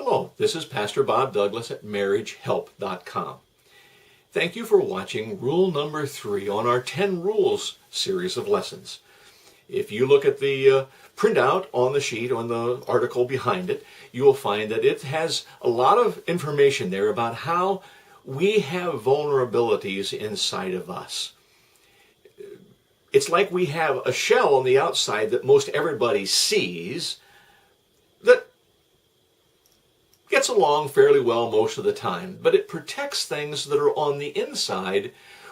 Hello, this is Pastor Bob Douglas at MarriageHelp.com. Thank you for watching rule number 3 on our 10 Rules series of lessons. If you look at the printout on the sheet, on the article behind it, you will find that it has a lot of information there about how we have vulnerabilities inside of us. It's like we have a shell on the outside that most everybody sees that gets along fairly well most of the time, but it protects things that are on the inside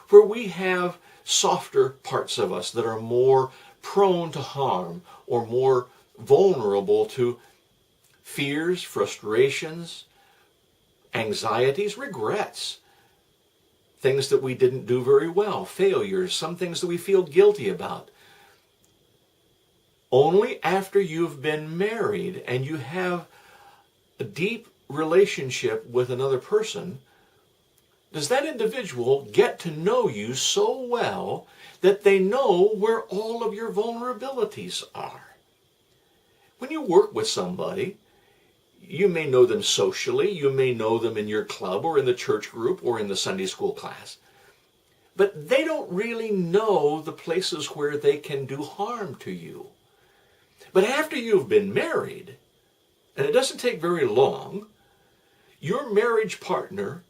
where we have softer parts of us that are more prone to harm or more vulnerable to fears, frustrations, anxieties, regrets, things that we didn't do very well, failures, some things that we feel guilty about. Only after you've been married and you have a deep relationship with another person does that individual get to know you so well that they know where all of your vulnerabilities are. When you work with somebody, you may know them socially, you may know them in your club or in the church group or in the Sunday school class, but they don't really know the places where they can do harm to you. But after you've been married, and it doesn't take very long, your marriage partner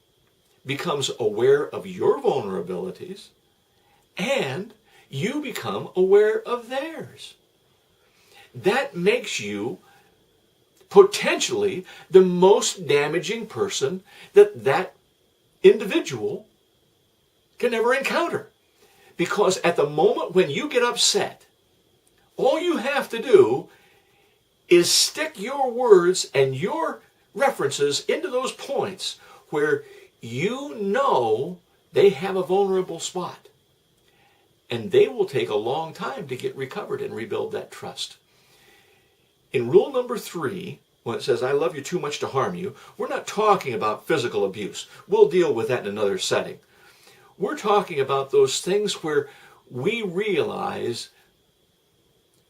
becomes aware of your vulnerabilities and you become aware of theirs. That makes you potentially the most damaging person that individual can ever encounter. Because at the moment when you get upset, all you have to do is stick your words and your references into those points where you know they have a vulnerable spot. And they will take a long time to get recovered and rebuild that trust. In rule number 3, when it says, I love you too much to harm you, we're not talking about physical abuse. We'll deal with that in another setting. We're talking about those things where we realize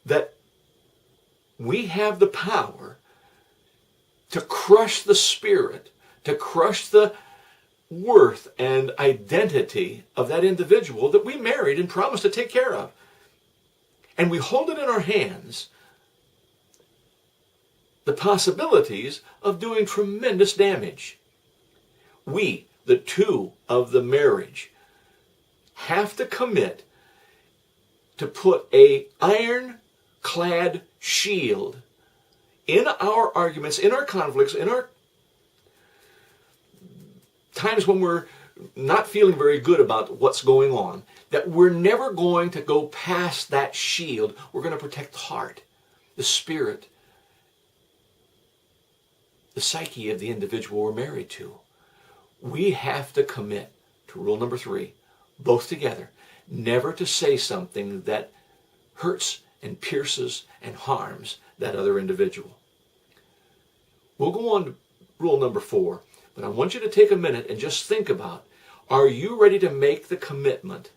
that we have the power to crush the spirit, to crush the worth and identity of that individual that we married and promised to take care of. And we hold it in our hands, the possibilities of doing tremendous damage. We, the two of the marriage, have to commit to put a iron-clad shield in our arguments, in our conflicts, in our times when we're not feeling very good about what's going on, that we're never going to go past that shield. We're going to protect the heart, the spirit, the psyche of the individual we're married to. We have to commit to rule number 3, both together, never to say something that hurts and pierces and harms that other individual. We'll go on to rule number 4, but I want you to take a minute and just think about, are you ready to make the commitment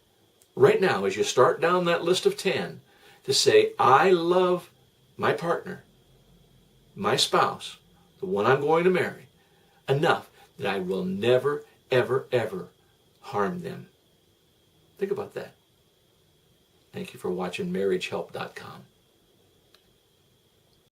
right now as you start down that list of 10 to say, I love my partner, my spouse, the one I'm going to marry, enough that I will never, ever, ever harm them. Think about that. Thank you for watching MarriageHelp.com.